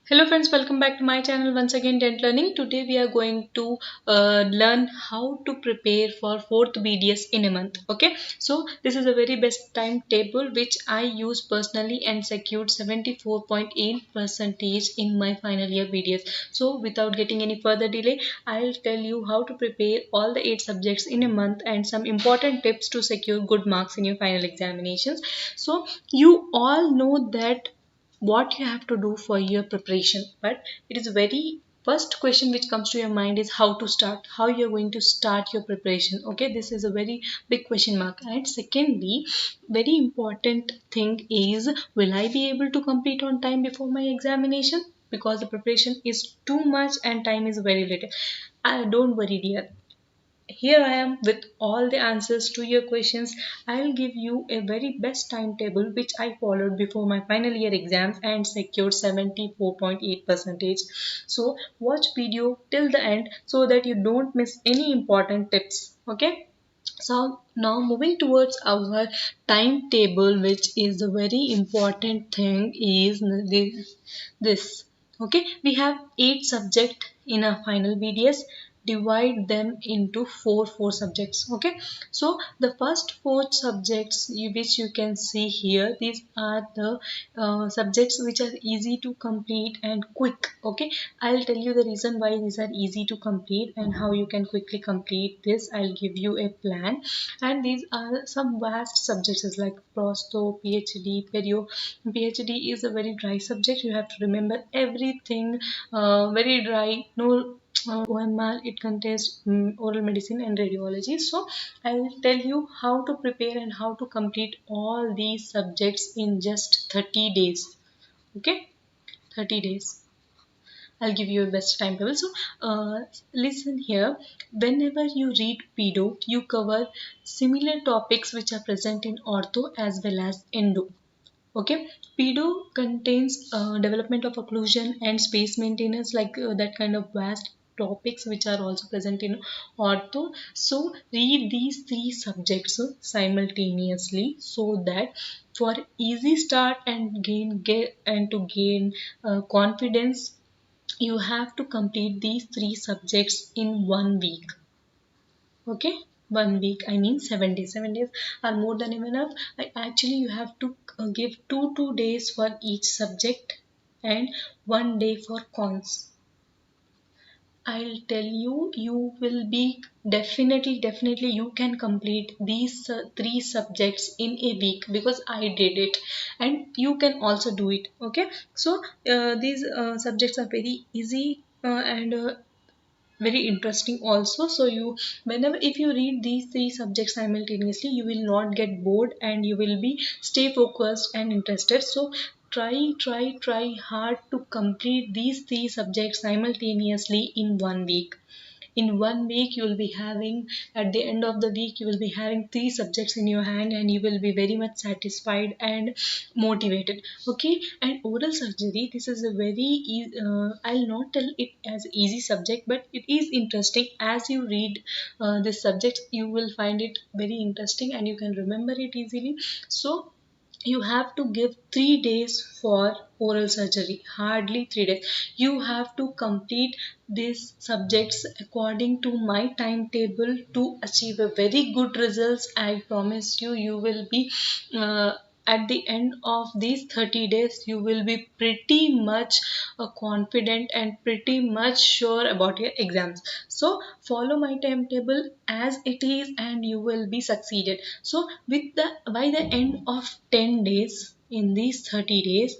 Hello friends, welcome back to my channel once again Dent Learning. Today we are going to learn how to prepare for 4th BDS in a month. Okay, so this is a very best timetable which I use personally and secured 74.8 percentage in my final year BDS. So without getting any further delay, I'll tell you how to prepare all the 8 subjects in a month and some important tips to secure good marks in your final examinations. So you all know that what you have to do for your preparation, but it is very first question which comes to your mind is how to start, how you're going to start your preparation. Okay, this is a very big question mark. And secondly, very important thing is, will I be able to complete on time before my examination? Because the preparation is too much and time is very little. Don't worry dear, here I am with all the answers to your questions. I'll give you a very best timetable which I followed before my final year exams and secured 74.8 percentage. So watch video till the end so that you don't miss any important tips. Okay. So now moving towards our timetable, which is the very important thing, is this. Okay, we have 8 subjects in a final BDS. Divide them into four subjects. Okay, so the first 4 subjects which you can see here, these are the subjects which are easy to complete and quick. Okay, I'll tell you the reason why these are easy to complete and how you can quickly complete this. I'll give you a plan. And these are some vast subjects like prosto, PhD, perio. PhD is a very dry subject. You have to remember everything, very dry. No OMR, it contains oral medicine and radiology. So I will tell you how to prepare and how to complete all these subjects in just 30 days. Okay, 30 days. I'll give you a best timetable. So, listen here. Whenever you read pedo, you cover similar topics which are present in ortho as well as endo. Okay, pedo contains development of occlusion and space maintenance, like that kind of vast topics which are also present in ortho. So read these 3 subjects simultaneously so that for easy start and gain confidence, you have to complete these 3 subjects in 1 week. Okay, 1 week, I mean 7 days. 7 days are more than enough. Actually, you have to give two days for each subject and 1 day for cons. I'll tell you, you will be definitely you can complete these 3 subjects in a week because I did it, and you can also do it. Okay, so these subjects are very easy and very interesting also. So you, whenever if you read these 3 subjects simultaneously, you will not get bored and you will be stay focused and interested. So try hard to complete these 3 subjects simultaneously in 1 week. In 1 week you will be having, at the end of the week you will be having 3 subjects in your hand and you will be very much satisfied and motivated. Okay, and oral surgery, this is a very I'll not tell it as easy subject, but it is interesting. As you read this subject, you will find it very interesting and you can remember it easily. So you have to give 3 days for oral surgery, hardly 3 days. You have to complete these subjects according to my timetable to achieve a very good results. I promise you, you will be uh, at the end of these 30 days you will be pretty much confident and pretty much sure about your exams. So follow my timetable as it is and you will be succeeded. So with the by the end of 10 days, in these 30 days,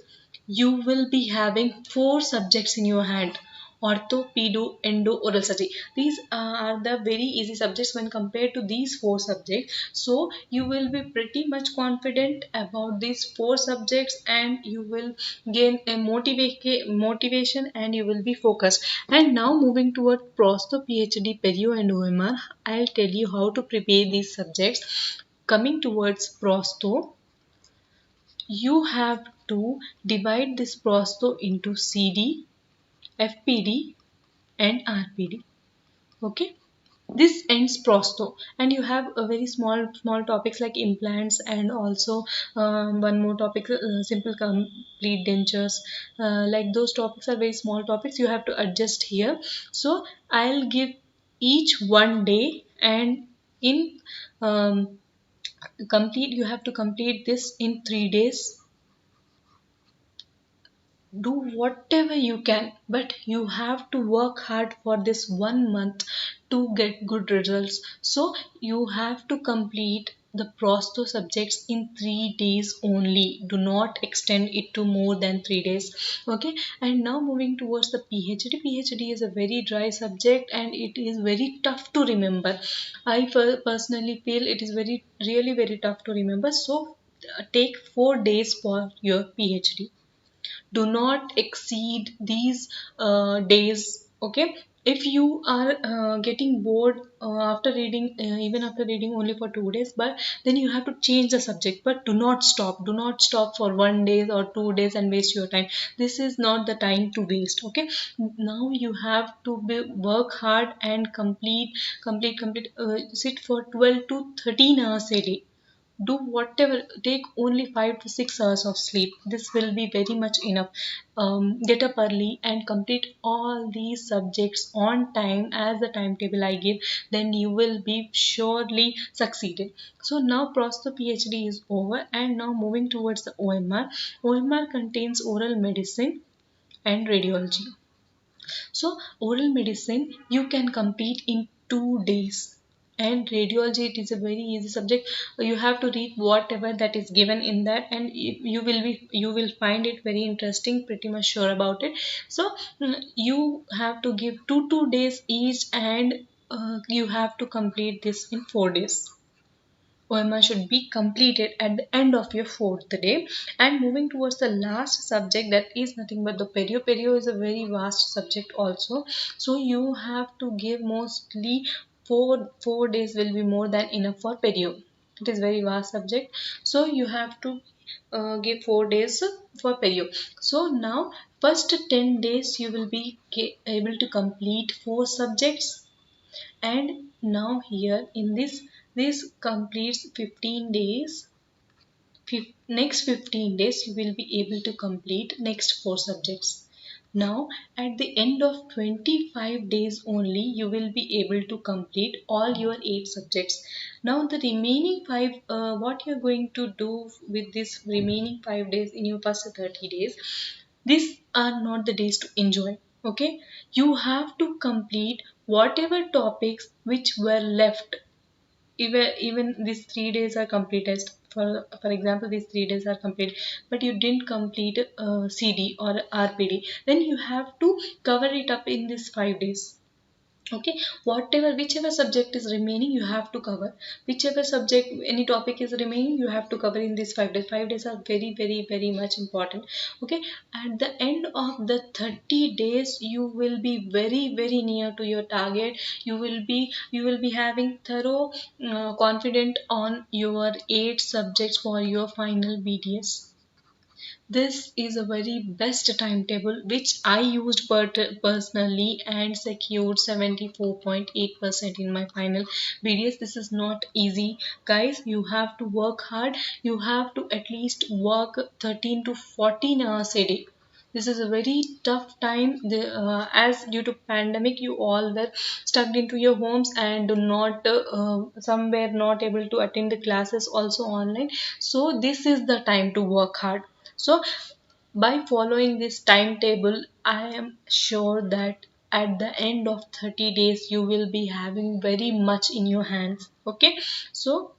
you will be having 4 subjects in your hand: ortho, pedo, endo, oral surgery. These are the very easy subjects when compared to these 4 subjects. So you will be pretty much confident about these 4 subjects and you will gain a motivation and you will be focused. And now moving toward prosto, PhD, perio and OMR, I'll tell you how to prepare these subjects. Coming towards prosto, you have to divide this prosto into CD, FPD and RPD. Okay, This ends prosto, and you have a very small topics like implants, and also one more topic, simple complete dentures. Like those topics are very small topics, you have to adjust here. So I'll give each one day, and in complete, you have to complete this in 3 days. Do whatever you can, but you have to work hard for this 1 month to get good results. So you have to complete the prosto subjects in 3 days only. Do not extend it to more than 3 days. Okay, and now moving towards the PhD. PhD is a very dry subject and it is very tough to remember. I personally feel it is very really very tough to remember. So take 4 days for your PhD. Do not exceed these days. Okay, if you are getting bored after reading, even after reading only for 2 days, but then you have to change the subject. But do not stop for 1 day or 2 days and waste your time. This is not the time to waste. Okay, now you have to work hard and complete sit for 12 to 13 hours a day. Do whatever, take only 5 to 6 hours of sleep. This will be very much enough. Get up early and complete all these subjects on time as the timetable I give, then you will be surely succeeded. So now prosto PhD is over, and now moving towards the OMR. OMR contains oral medicine and radiology. So oral medicine you can complete in 2 days, and radiology, it is a very easy subject. You have to read whatever that is given in that, and you will find it very interesting. Pretty much sure about it. So you have to give 2 days each, and you have to complete this in 4 days. OMR should be completed at the end of your fourth day. And moving towards the last subject, that is nothing but the perio. Perio is a very vast subject also. So you have to give mostly four days will be more than enough for perio. It is very vast subject. So you have to give 4 days for perio. So now first 10 days you will be able to complete 4 subjects, and now here in this completes 15 days. Next 15 days you will be able to complete next 4 subjects. Now at the end of 25 days only you will be able to complete all your 8 subjects. Now the remaining 5, what you are going to do with this remaining 5 days in your first 30 days, these are not the days to enjoy. Okay, you have to complete whatever topics which were left. Even these 3 days are completed. For example, these 3 days are complete, but you didn't complete CD or RPD, then you have to cover it up in these 5 days. Okay, whatever whichever subject is remaining you have to cover. Whichever subject, any topic is remaining, you have to cover in these 5 days. 5 days are very very very much important. Okay, at the end of the 30 days you will be very very near to your target. You will be having thorough confident on your 8 subjects for your final BDS. This is a very best timetable which I used personally and secured 74.8% in my final BDS. This is not easy, guys. You have to work hard. You have to at least work 13 to 14 hours a day. This is a very tough time. As due to pandemic, you all were stuck into your homes and do not somewhere not able to attend the classes also online. So this is the time to work hard. So by following this timetable, I am sure that at the end of 30 days you will be having very much in your hands. Okay, so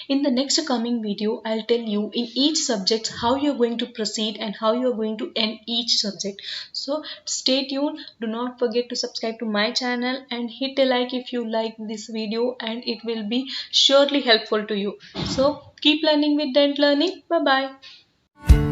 in the next coming video, I'll tell you in each subject how you're going to proceed and how you're going to end each subject. So stay tuned. Do not forget to subscribe to my channel and hit a like if you like this video, and it will be surely helpful to you. So keep learning with Dent Learning. Bye bye.